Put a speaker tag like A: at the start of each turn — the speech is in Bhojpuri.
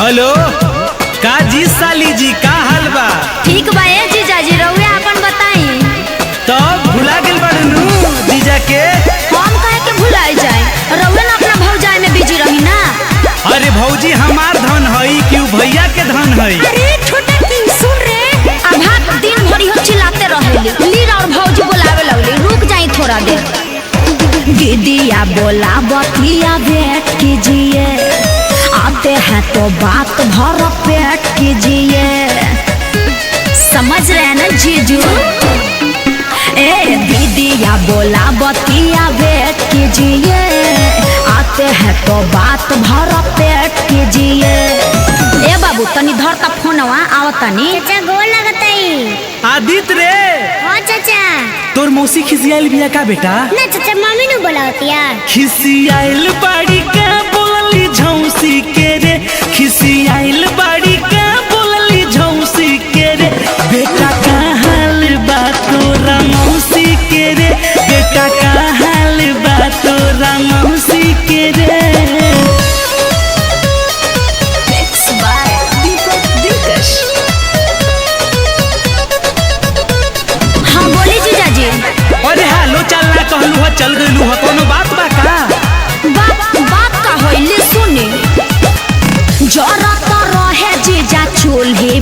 A: हेलो का जी साली जी का हाल बा?
B: ठीक बा ए जीजा जी रउआ अपन बताई।
A: तो भुला गेल बाड़ू जीजा के?
B: हम कहे के भुलाई जाए, रउआ ना अपना भौजाई में बिजी रही ना।
A: अरे भौजी हमार धन हई क्यों भैया के धन हई?
B: अरे छोटा किंग सुन रे, अभाग दिन भरी हो चिल्लाते रहेली, लीर और भौजी बोलावे लगली, रुक जाई थोड़ा देर। दीदिया बोला बतिया वेट कीजिए, आते हैं तो बात भर पेट कीजिए, समझ रहे हैं ना जीजू? ए दीदिया बोला बतिया वेट कीजिए, आते हैं तो बात भर पेट कीजिए। ए बाबू तनी धर का फोनवा आवतनी।
C: चाचा गोल लगतई।
A: आदित रे।
C: हाँ चाचा।
A: तोर मौसी खिसियाइल बिया का बेटा?
C: ना चाचा मम्मी नु बोलावतिया।
A: खिसियाइल बाड़ी का बोलली झौसी के रे, खिसियाइल बाड़ी का बोलली झौसी के रे। बेटा का हाल बा तोरा मौसी के रे, बेटा का हाल बा तोरा मौसी के रे।
B: हाँ बोली जीजा जी।
A: अरे हालो चल ना कहलू ह चल गइलू ह, कोनो बात बा का?
B: बात का होइले सुनी, जरा तो रहे जीजा चूल्हे